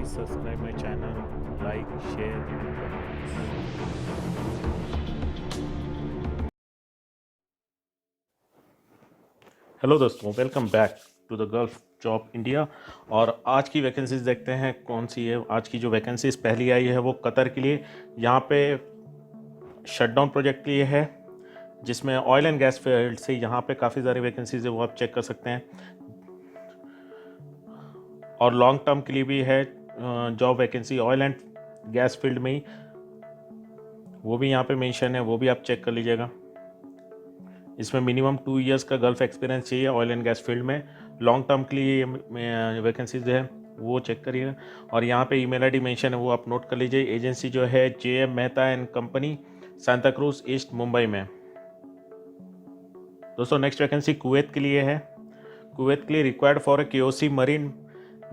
Please subscribe my channel, like, share and comments. Hello दोस्तों, welcome back to the gulf job India. और आज की vacancies देखते हैं कौन सी है। आज की जो वैकेंसीज पहली आई है वो कतर के लिए, यहाँ पे शटडाउन प्रोजेक्ट के लिए है, जिसमें ऑयल एंड गैस फील्ड से यहाँ पे काफ़ी सारी वैकेंसीज है, वो आप चेक कर सकते हैं। और लॉन्ग टर्म के लिए भी है job vacancy oil and gas field में ही, वो भी यहाँ पे मेंशन है, वो भी आप चेक कर लीजिएगा। इसमें मिनिमम 2 इयर्स का गल्फ एक्सपीरियंस चाहिए ऑयल एंड गैस फील्ड में। लॉन्ग टर्म के लिए ये वैकेंसीज है, वो चेक करिएगा। और यहाँ पे ईमेल आईडी मेंशन है, वो आप नोट कर लीजिए। एजेंसी जो है JM Mehta and company, Santa cruise east, Mumbai में। दोस्तों नेक्स्ट वैकेंसी कुवैत के लिए है। कुवैत के लिए required for a KOC marine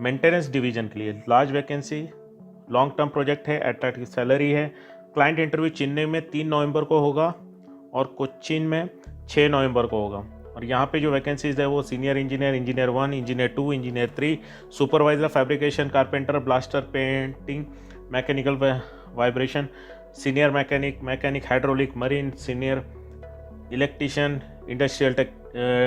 maintenance division के लिए large vacancy, long term project है, अट्रैक्टिव सैलरी है। क्लाइंट इंटरव्यू चेन्नई में 3 नवंबर को होगा और कोच्चिन में 6 नवंबर को होगा। और यहाँ पे जो वैकेंसीज है वो senior engineer, engineer 1, engineer 2, engineer 3, supervisor fabrication, carpenter, blaster, painting, mechanical vibration, senior mechanic, mechanic hydraulic, marine, senior electrician, industrial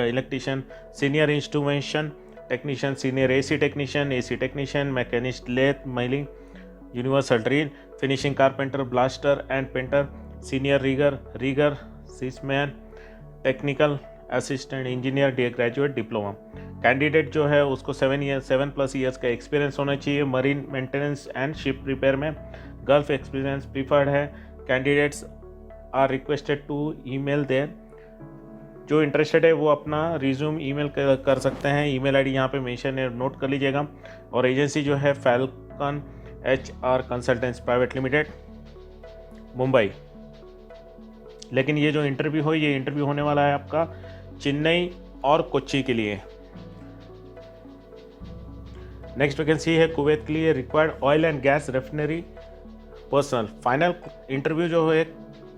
electrician, senior instrumentation technician, senior AC technician, machinist, lathe, milling, universal drill, finishing carpenter, blaster and painter, senior rigger, seaman, technical assistant engineer, graduate diploma. Candidate जो है उसको 7+ years का experience होना चाहिए marine maintenance and ship repair में। Gulf experience preferred है। Candidates are requested to email their. जो interested है वो अपना रिज्यूम ईमेल कर सकते हैं। ईमेल आईडी यहाँ पे मेंशन है, नोट कर लीजिएगा। और एजेंसी जो है falcon HR consultants private limited, Mumbai. लेकिन ये जो इंटरव्यू हो, ये इंटरव्यू होने वाला है आपका चेन्नई और कोच्चि के लिए। नेक्स्ट वैकेंसी है कुवैत के लिए, required oil and gas refinery personnel. Final interview जो है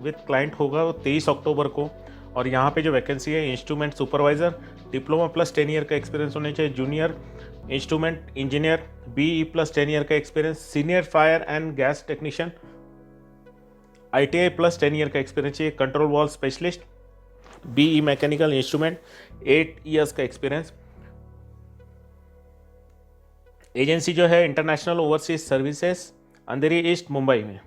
विद क्लाइंट होगा वो 23 अक्टूबर को। और यहाँ पे जो वैकेंसी है instrument supervisor, diploma plus 10 year का एक्सपीरियंस होने चाहिए। Junior instrument engineer, BE plus 10 year का experience. Senior fire and gas technician, ITI plus 10 year का एक्सपीरियंस चाहिए। Control valve specialist, BE mechanical instrument, 8 years का एक्सपीरियंस। एजेंसी जो है international overseas services, Andheri east, Mumbai में।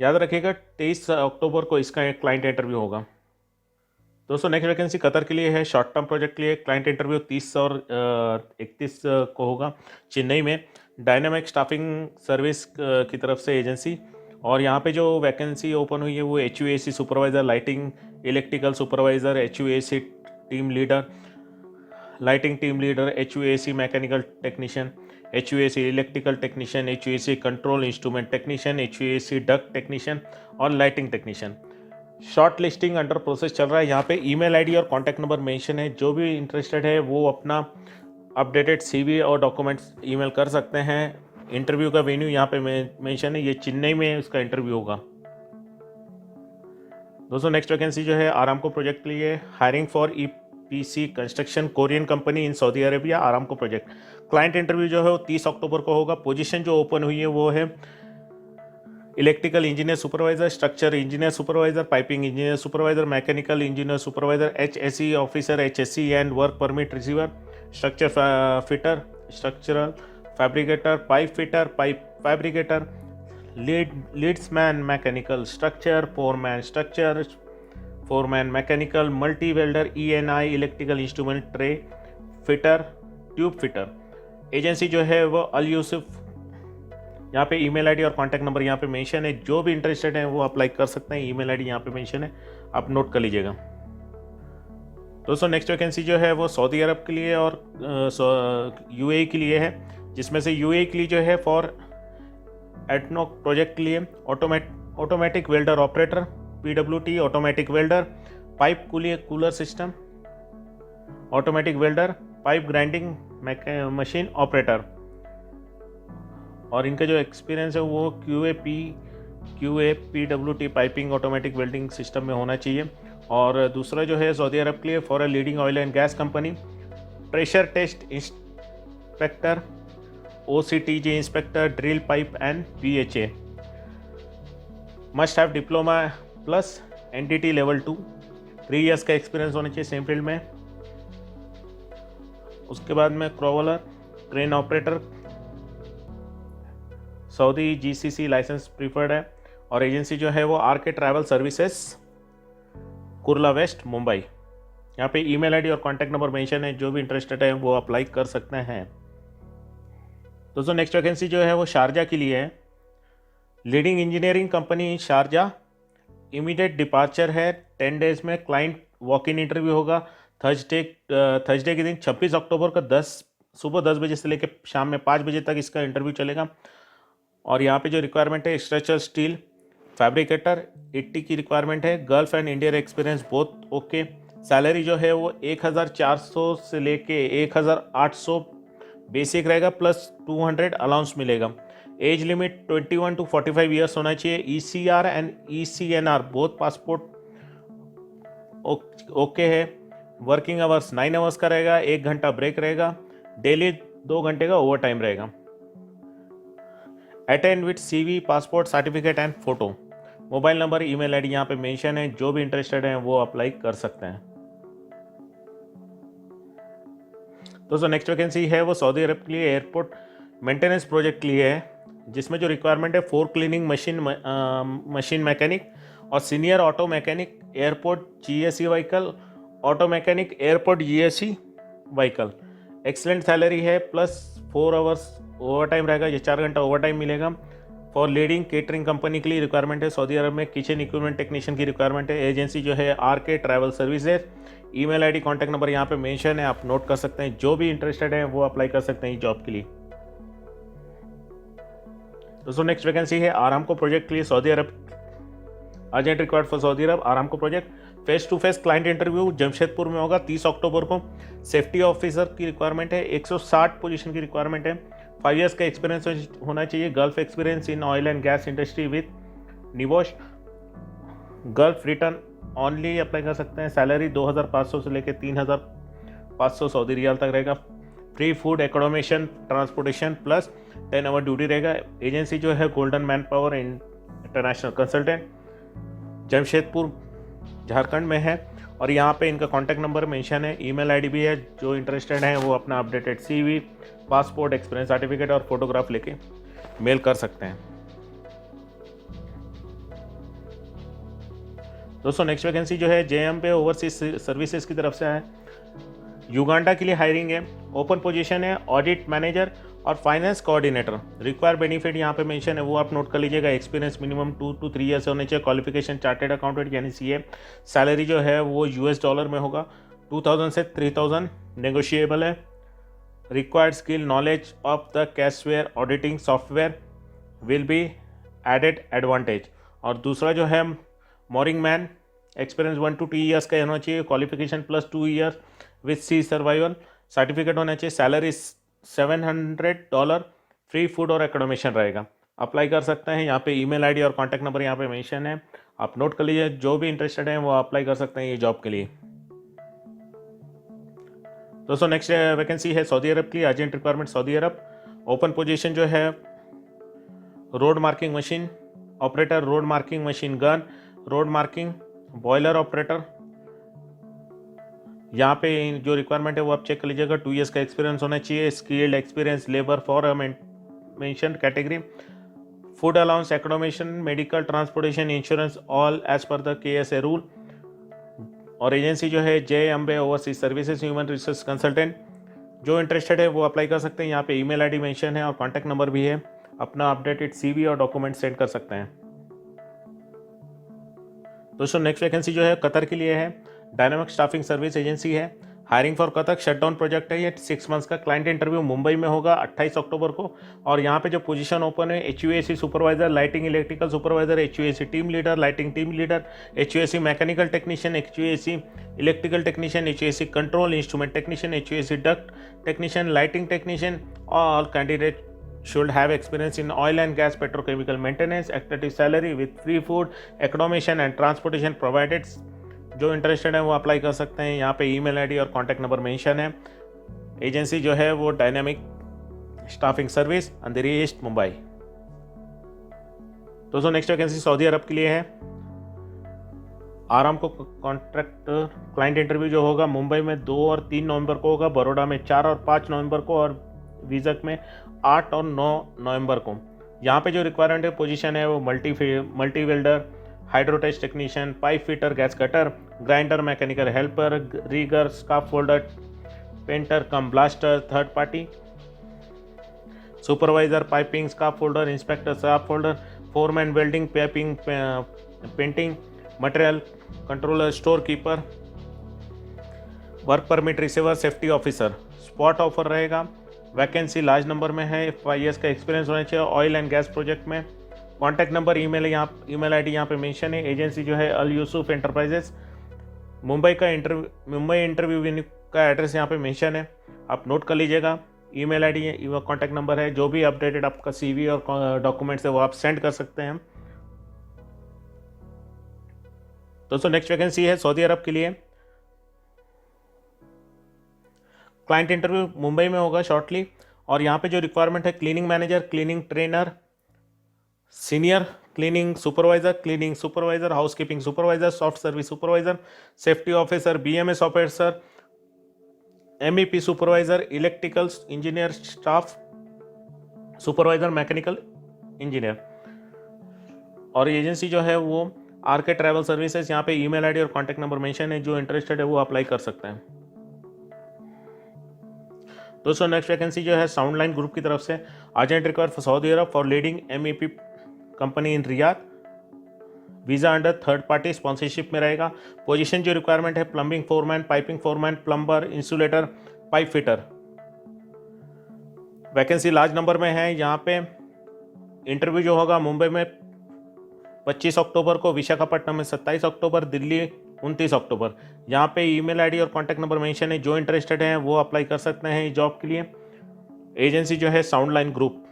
याद रखिएगा 23 अक्टूबर को इसका एक क्लाइंट इंटरव्यू होगा। दोस्तों नेक्स्ट वैकेंसी कतर के लिए है, शॉर्ट टर्म प्रोजेक्ट के लिए। क्लाइंट इंटरव्यू 30 और 31 को होगा चेन्नई में। डायनामिक स्टाफिंग सर्विस की तरफ से एजेंसी। और यहाँ पे जो वैकेंसी ओपन हुई है वो HVAC supervisor, lighting electrical supervisor, HVAC team leader, lighting team leader, HVAC mechanical technician, HVAC electrical technician, HVAC control instrument technician, HVAC duct technician और lighting technician. Short listing under process चल रहा है। यहाँ पे email ID और contact number mention है। जो भी इंटरेस्टेड है वो अपना अपडेटेड CV और डॉक्यूमेंट्स ईमेल कर सकते हैं। इंटरव्यू का वेन्यू यहाँ पे मेंशन है, ये चेन्नई में इसका इंटरव्यू होगा। दोस्तों नेक्स्ट वैकेंसी जो है आरामको प्रोजेक्ट के लिए, hiring for EPC construction Korean company in Saudi Arabia, Aramco project. Client interview जो है वो 30 अक्टूबर को होगा। पोजीशन जो ओपन हुई है वो है electrical engineer supervisor, structure engineer supervisor, piping engineer supervisor, mechanical engineer supervisor, HSE officer, HSE and work permit receiver, structure fitter, structural fabricator, pipe fitter, pipe fabricator, leadsman mechanical structure, foreman mechanical, multi welder, ENI electrical instrument tray fitter, tube fitter. Agency जो है वो Al Yusuf. यहाँ पे email ID और contact number यहाँ पे mention है। जो भी इंटरेस्टेड है वो अप्लाई कर सकते हैं। ईमेल आईडी यहाँ पे मेंशन है, आप नोट कर लीजिएगा। दोस्तों नेक्स्ट वैकेंसी जो है वो सऊदी अरब के लिए और UAE के लिए है, जिसमें से UAE के लिए जो है फॉर एटनॉक प्रोजेक्ट के लिए automatic welder operator, PWT automatic welder, pipe cooler system, automatic welder, pipe grinding machine operator. और इनका जो एक्सपीरियंस है वो QA PWT piping automatic welding system में होना चाहिए। और दूसरा जो है सऊदी अरब के लिए for a leading oil and gas company, pressure test inspector, OCTG inspector, drill pipe and VHA। Must have diploma plus NDT level 2, 3 years का एक्सपीरियंस होना चाहिए सेम फील्ड में। उसके बाद में crawler, crane operator, Saudi GCC license preferred है। और agency जो है वो RK travel services, Kurla west, Mumbai. यहाँ पे ईमेल आईडी और कॉन्टैक्ट नंबर मेंशन है, जो भी इंटरेस्टेड है वो अप्लाई कर सकते हैं। दोस्तों नेक्स्ट वैकेंसी जो है वो शारजा के लिए है। Leading engineering company Sharjah, immediate departure है 10 डेज में। क्लाइंट वॉक इन इंटरव्यू होगा थर्सडे के दिन 26 अक्टूबर का सुबह 10 बजे से लेकर शाम में 5 बजे तक इसका इंटरव्यू चलेगा। और यहाँ पे जो रिक्वायरमेंट है, स्ट्रक्चर स्टील फैब्रिकेटर 80 की रिक्वायरमेंट है। Gulf and Indian experience both okay. Salary जो है वो 1400 से लेके 1800 बेसिक रहेगा, प्लस 200 अलाउंस मिलेगा। एज लिमिट 21 to 45 ईयर्स होना चाहिए। ECR and ECNR both passport okay है। वर्किंग आवर्स 9 आवर्स का रहेगा, 1 घंटा ब्रेक रहेगा, डेली 2 घंटे का ओवर टाइम रहेगा। Attend with CV, passport certificate and photo. Mobile number, email ID यहाँ पे मेंशन है, जो भी इंटरेस्टेड है वो अप्लाई कर सकते हैं। दोस्तों नेक्स्ट वैकेंसी है वो सऊदी अरब के लिए एयरपोर्ट मेंटेनेंस प्रोजेक्ट के लिए है, जिसमें जो रिक्वायरमेंट है 4 क्लीनिंग मशीन मैकेनिक और senior auto mechanic airport GSE vehicle, auto mechanic airport GSE vehicle. Excellent salary है, प्लस 4 आवर्स ओवर टाइम रहेगा, ये 4 घंटा ओवर टाइम मिलेगा। फॉर लीडिंग केटरिंग कंपनी के लिए रिक्वायरमेंट है। सऊदी अरब में किचन इक्विपमेंट टेक्नीशियन की रिक्वायरमेंट है। एजेंसी जो है RK travel services. Email ID contact number यहाँ पे मेंशन है, आप नोट कर सकते हैं। जो भी इंटरेस्टेड है वो अप्लाई कर सकते हैं इस जॉब के लिए। दोस्तों नेक्स्ट वैकेंसी है आरामको प्रोजेक्ट के लिए Saudi Arab. Urgent required for Saudi Arab Aramco project. Face to face client interview Jamshedpur में होगा 30 अक्टूबर को। सेफ्टी ऑफिसर की रिक्वायरमेंट है, 160 पोजीशन की रिक्वायरमेंट है। 5 ईयर्स का एक्सपीरियंस होना चाहिए। Gulf experience in oil and gas industry with निवोश। गल्फ रिटर्न ऑनली अप्लाई कर सकते हैं। सैलरी 2500 से लेकर 3500 सऊदी रियाल तक रहेगा। Free food, accommodation, transportation plus 10 hour duty रहेगा। एजेंसी जो है golden man power international consultant, Jamshedpur Jharkhand में है। और यहाँ पे इनका कॉन्टैक्ट नंबर मेंशन है, ईमेल आईडी भी है। जो इंटरेस्टेड है वो अपना updated CV, passport, experience certificate और फोटोग्राफ लेके मेल कर सकते हैं। दोस्तों नेक्स्ट वैकेंसी जो है JMP ओवरसीज सर्विसेज की तरफ से है। युगांडा के लिए हायरिंग है। ओपन पोजीशन है ऑडिट मैनेजर और फाइनेंस कोऑर्डिनेटर। रिक्वायर बेनिफिट यहाँ पे मेंशन है, वो आप नोट कर लीजिएगा। एक्सपीरियंस मिनिमम 2 to 3 ईयर्स होने चाहिए। क्वालिफिकेशन चार्टेड अकाउंटेंट यानी CA। सैलरी जो है वो $US में होगा, 2000 से 3000 नेगोशिएबल है। Required skill, knowledge of the caseware auditing software will be added advantage. और दूसरा जो है mooring man, experience 1 to 2 years का होना चाहिए। Qualification plus 2 years with sea survival certificate होना चाहिए। सैलरी $700, फ्री फूड और एकोमोडेशन रहेगा। अप्लाई कर सकते हैं। यहाँ पे ईमेल आईडी और कॉन्टैक्ट नंबर यहाँ पे मेंशन है, आप नोट कर लीजिए। जो भी इंटरेस्टेड है वो अप्लाई कर सकते हैं ये जॉब के लिए। दोस्तों नेक्स्ट वैकेंसी है सऊदी अरब की, अर्जेंट रिक्वायरमेंट सऊदी अरब। ओपन पोजीशन जो है road marking machine operator, road marking machine gun, road marking boiler operator. यहाँ पे जो रिक्वायरमेंट है वो आप चेक कर लीजिएगा। 2 ईयर्स का एक्सपीरियंस होना चाहिए। Skilled experience labour for mention category. Food allowance, accommodation, medical, transportation, insurance all as per the KSA rule. और एजेंसी जो है JMP overseas services human resource consultant. जो इंटरेस्टेड है वो अप्लाई कर सकते हैं। यहाँ पे ईमेल आईडी मेंशन है और कॉन्टैक्ट नंबर भी है। अपना अपडेटेड CV और डॉक्यूमेंट सेंड कर सकते हैं। दोस्तों नेक्स्ट वैकेंसी जो है कतर के लिए है। डायनामिक स्टाफिंग सर्विस एजेंसी है। Hiring for Qatar shutdown project है। ये 6 मंथ्स का। क्लाइंट इंटरव्यू मुंबई में होगा 28 अक्टूबर को। और यहाँ पे जो पोजीशन ओपन है HVAC supervisor, lighting electrical supervisor, HVAC team leader, lighting team leader, HVAC mechanical technician, HVAC electrical technician, HVAC control instrument technician, HVAC duct technician, lighting technician. All candidate should have experience in oil and gas petrochemical maintenance, attractive salary with free food, accommodation and transportation provided। जो interested है वो apply कर सकते हैं। यहाँ पे email ID और contact number mention है। एजेंसी जो है वो डायनामिक स्टाफिंग सर्विस, अंधेरी ईस्ट, मुंबई। दोस्तों नेक्स्ट वैकेंसी सऊदी अरब के लिए है। आराम को कॉन्ट्रैक्ट क्लाइंट इंटरव्यू जो होगा मुंबई में 2 और 3 नवंबर को होगा, बड़ौदा में 4 और 5 नवंबर को, और विजक में 8 और 9 नवंबर को। यहाँ पे जो रिक्वायरमेंट है पोजीशन है वो multi welder, hydrotest technician, pipe fitter, gas cutter, grinder, mechanical helper, rigger, scaffolder, painter cum blaster, third party, supervisor, piping, scaffolder, inspector, scaffolder, foreman, welding, piping, painting, material controller, store keeper, work permit receiver, safety officer. Spot offer रहेगा। Vacancy large number में है। 5 years का experience होना चाहिए oil and gas project में। Contact number, email ID यहाँ पे mention है। एजेंसी जो है अल यूसुफ एंटरप्राइजेस। मुंबई इंटरव्यू का एड्रेस यहाँ पे मेंशन है, आप नोट कर लीजिएगा। ईमेल आईडी कॉन्टैक्ट नंबर है। जो भी अपडेटेड आपका CV और डॉक्यूमेंट्स है वो आप सेंड कर सकते हैं। दोस्तों नेक्स्ट वैकेंसी है सऊदी अरब के लिए। क्लाइंट इंटरव्यू मुंबई में होगा शॉर्टली, और यहाँ पे जो रिक्वायरमेंट है cleaning manager, cleaning trainer, senior cleaning supervisor, housekeeping supervisor, soft service supervisor, safety officer, BMS officer, MEP supervisor, electrical engineer, staff supervisor, mechanical engineer. और एजेंसी जो है वो RK ट्रैवल सर्विसेज। यहाँ पे ईमेल आईडी और contact number mention है, जो interested है वो अप्लाई कर सकते हैं। दोस्तों नेक्स्ट वैकेंसी जो है साउंड लाइन ग्रुप की तरफ से। Urgent required for Saudi Arab for leading MEP company in Riyadh. Visa under third party sponsorship में रहेगा। पोजीशन जो रिक्वायरमेंट है plumbing foreman, piping foreman, plumber, insulator, pipe fitter. Vacancy large number में है। यहाँ पे इंटरव्यू जो होगा मुंबई में 25 अक्टूबर को, विशाखापट्टनम में 27 अक्टूबर, दिल्ली 29 अक्टूबर। यहाँ पे ईमेल आईडी और कॉन्टैक्ट नंबर मेंशन है, जो इंटरेस्टेड हैं वो अप्लाई कर सकते हैं इस जॉब के लिए। एजेंसी जो है साउंड लाइन ग्रुप।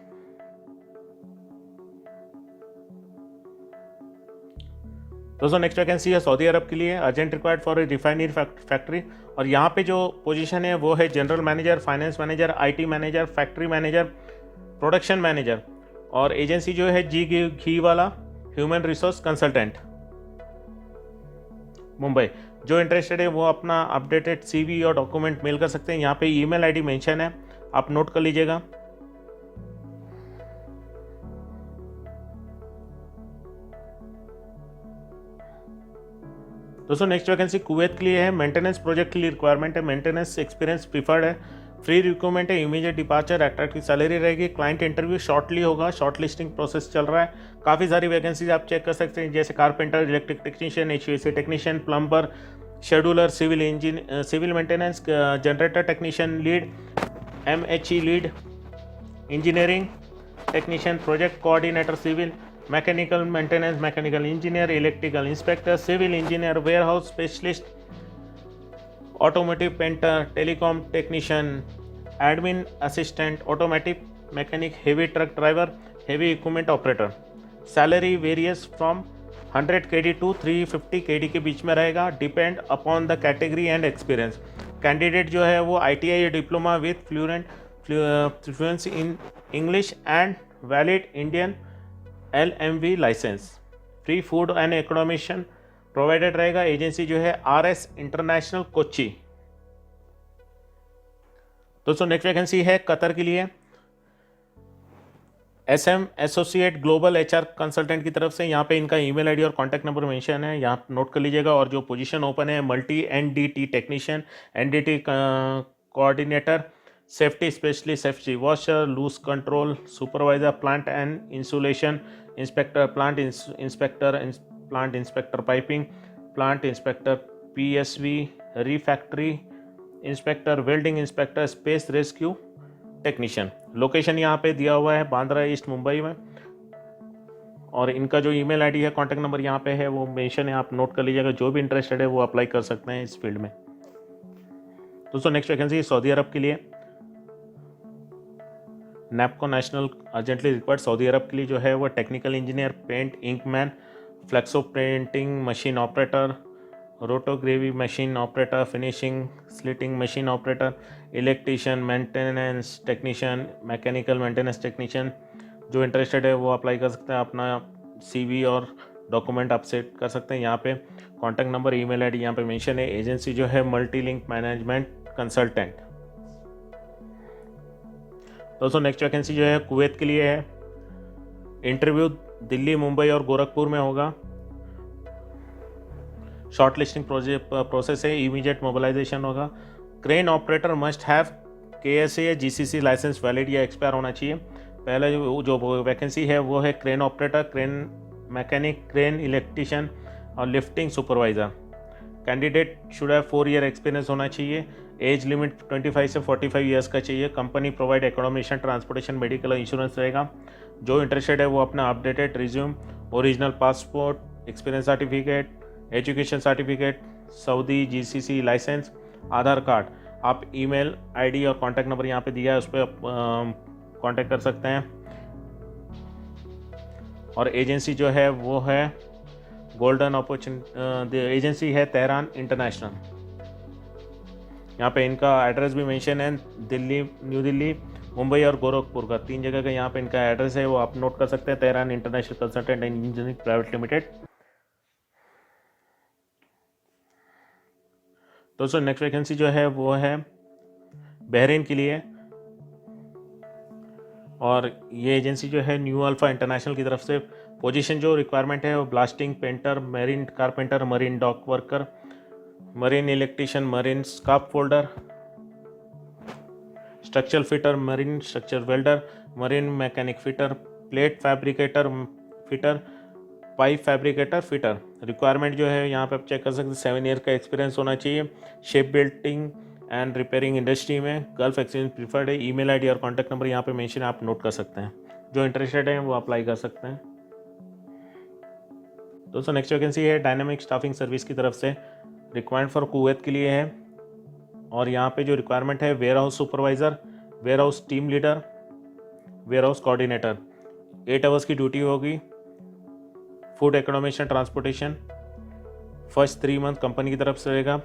दोस्तों नेक्स्ट वैकेंसी है सऊदी अरब के लिए। Urgent required for a refinery factory, और यहाँ पे जो पोजीशन है वो है general manager, finance manager, IT manager, factory manager, production manager. और एजेंसी जो है घी वाला ह्यूमन रिसोर्स कंसल्टेंट, मुंबई। जो इंटरेस्टेड है वो अपना अपडेटेड CV और डॉक्यूमेंट मेल कर सकते हैं। यहाँ पे ईमेल आईडी मेंशन है, आप नोट कर लीजिएगा। दोस्तों नेक्स्ट वैकेंसी कुवैत के लिए है। मेंटेनेंस प्रोजेक्ट के लिए रिक्वायरमेंट है। मेंटेनेंस एक्सपीरियंस प्रीफर्ड है। फ्री रिक्रूटमेंट है, इमीडिएट डिपार्चर, अट्रैक्टिव सैलरी रहेगी। क्लाइंट इंटरव्यू शॉर्टली होगा, शॉर्ट लिस्टिंग प्रोसेस चल रहा है। काफ़ी सारी वैकेंसीज आप चेक कर सकते हैं, जैसे carpenter, electric technician, HVAC technician, plumber, scheduler, civil maintenance, generator technician lead, MHE lead, engineering technician, project coordinator, civil, mechanical maintenance, mechanical engineer, electrical inspector, civil engineer, warehouse specialist, automotive painter, telecom technician, admin assistant, automatic mechanic, heavy truck driver, heavy equipment operator. Salary various from 100 KD to 350 KD के बीच में रहेगा, depend upon the category and experience. Candidate जो है वो ITI diploma with fluency in English and valid Indian LMV licence. Free food and accommodation provided रहेगा। Agency जो है RS इंटरनेशनल कोच्चि। दोस्तों नेक्स्ट वैकेंसी है कतर के लिए। SM associate global HR consultant की तरफ से। यहाँ पे इनका ईमेल आईडी और कॉन्टैक्ट नंबर मेंशन है, यहाँ नोट कर लीजिएगा। और जो पोजीशन ओपन है multi NDT technician, NDT coordinator, safety specialist, safety watcher, loss control supervisor, plant and insulation inspector, plant inspector piping, plant inspector PSV, refractory inspector, welding inspector, space rescue technician. Location यहाँ पे दिया हुआ है Bandra east, Mumbai में। और इनका जो email ID है, कॉन्टैक्ट नंबर यहाँ पे है वो मेंशन है, आप नोट कर लीजिएगा। जो भी इंटरेस्टेड है वो अप्लाई कर सकते हैं इस फील्ड में। दोस्तों नेक्स्ट वैकेंसी सऊदी अरब के लिए। Napco national urgently required Saudi Arab के लिए जो है वो technical engineer, paint ink man, flexo printing machine operator, rotogravure machine operator, finishing slitting machine operator, electrician, maintenance technician, mechanical maintenance technician. जो interested है वो अप्लाई कर सकते हैं, अपना CV और डॉक्यूमेंट आप सेट कर सकते हैं। यहाँ पे कॉन्टैक्ट नंबर, ईमेल आईडी यहाँ पे मेंशन है। एजेंसी जो है मल्टीलिंक मैनेजमेंट कंसल्टेंट। दोस्तों नेक्स्ट वैकेंसी जो है कुवैत के लिए है। इंटरव्यू दिल्ली, मुंबई और गोरखपुर में होगा। शॉर्ट लिस्टिंग प्रोसेस है, इमीडिएट मोबिलाइजेशन होगा। Crane operator must have KSA या GCC लाइसेंस वैलिड या एक्सपायर होना चाहिए। पहला जो वैकेंसी है वो है crane operator, crane mechanic, crane electrician और lifting supervisor. Candidate should have 4 year experience होना चाहिए। एज लिमिट 25 से 45 ईयर्स का चाहिए। Company provide accommodation, transportation, medical और इंश्योरेंस रहेगा। जो इंटरेस्टेड है वो अपना updated resume, original passport, experience certificate, education certificate, Saudi GCC license, Aadhaar card, आप ईमेल आईडी और कॉन्टैक्ट नंबर यहाँ पे दिया है, उस पर कॉन्टैक्ट कर सकते हैं। और एजेंसी जो है वो है गोल्डन अपॉर्चुनिटी एजेंसी है, तेहरान इंटरनेशनल। यहाँ पे इनका एड्रेस भी मेंशन है, दिल्ली, न्यू दिल्ली, मुंबई और गोरखपुर का 3 जगह का यहाँ पे इनका एड्रेस है, वो आप नोट कर सकते हैं। Tehran international consultant and engineering private limited. दोस्तों नेक्स्ट वैकेंसी जो है वो है बहरीन के लिए, और ये एजेंसी जो है न्यू अल्फा इंटरनेशनल की तरफ से। पोजीशन जो रिक्वायरमेंट है वो blasting painter, marine carpenter, marine dock worker, marine electrician, marine scaffolder, structural fitter, marine structure welder, marine mechanic fitter, plate fabricator fitter, pipe fabricator fitter. Requirement जो है यहाँ पे आप चेक कर सकते हैं, 7 ईयर का एक्सपीरियंस होना चाहिए। Shape building and repairing industry में गल्फ एक्सपीरियंस प्रीफर्ड है। ईमेल आईडी और कॉन्टैक्ट नंबर यहाँ पे मेंशन है, आप नोट कर सकते हैं। जो इंटरेस्टेड हैं वो अप्लाई कर सकते हैं। दोस्तों नेक्स्ट वैकेंसी है डायनामिक स्टाफिंग सर्विस की तरफ से, रिक्वायर्ड फॉर कुवैत के लिए है। और यहाँ पे जो रिक्वायरमेंट है warehouse supervisor, warehouse team leader, warehouse coordinator. 8 hours की ड्यूटी होगी। Food accommodation transportation, first 3 month company की तरफ से रहेगा।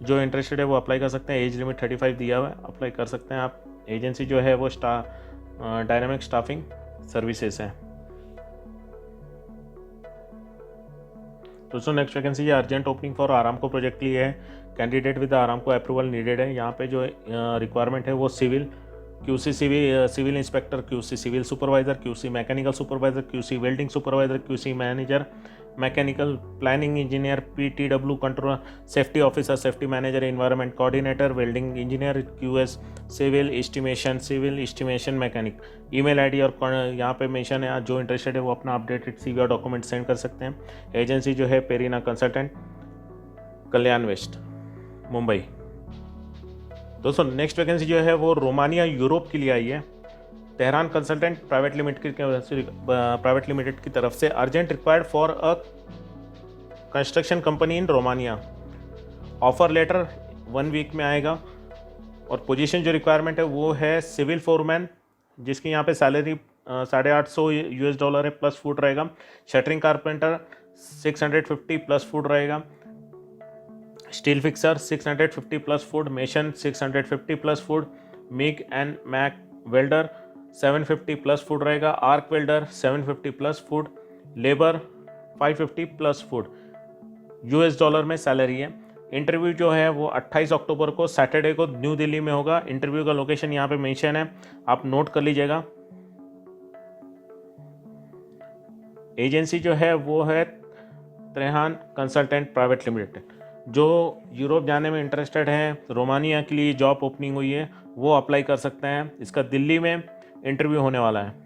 जो इंटरेस्टेड है वो अप्लाई कर सकते हैं। एज लिमिट 35 दिया हुआ है, अप्लाई कर सकते हैं आप। एजेंसी जो है वो डायनामिक स्टाफिंग सर्विसेज है। दोस्तों नेक्स्ट वैकेंसी है urgent opening for Aramco project के लिए है। Candidate with Aramco approval needed है। यहाँ पे जो रिक्वायरमेंट है वो civil QC civil inspector, QC civil supervisor, QC mechanical supervisor, QC welding supervisor, QC manager, mechanical planning engineer, PTW controller, safety officer, safety manager, environment coordinator, welding engineer, QS civil estimation mechanic. Email ID और यहाँ पे mention है। जो interested है वो अपना updated CV और document send कर सकते हैं। एजेंसी जो है पेरीना कंसल्टेंट, कल्याण वेस्ट, मुंबई। दोस्तों नेक्स्ट वैकेंसी जो है वो रोमानिया यूरोप के लिए आई है। तेहरान कंसल्टेंट प्राइवेट लिमिटेड की तरफ से। Urgent required for a construction company in Romania. Offer letter 1 week में आएगा। और पोजीशन जो रिक्वायरमेंट है वो है सिविल फोरमैन, जिसकी यहाँ पे सैलरी $850 है, प्लस फूड रहेगा। शटरिंग कारपेंटर 650 प्लस फूड रहेगा। Steel fixer 650 plus food, mason 650 plus food, MIG and MAG welder 750 plus food रहेगा। Arc welder 750 plus food, labour 550 plus food. $, में सैलरी है। इंटरव्यू जो है वो 28 अक्टूबर को सैटरडे को न्यू दिल्ली में होगा। इंटरव्यू का लोकेशन यहाँ पे मेंशन है, आप नोट कर लीजिएगा। एजेंसी जो है वो है तेहरान कंसल्टेंट प्राइवेट लिमिटेड। जो यूरोप जाने में इंटरेस्टेड हैं, रोमानिया के लिए जॉब ओपनिंग हुई है, वो अप्लाई कर सकते हैं। इसका दिल्ली में इंटरव्यू होने वाला है।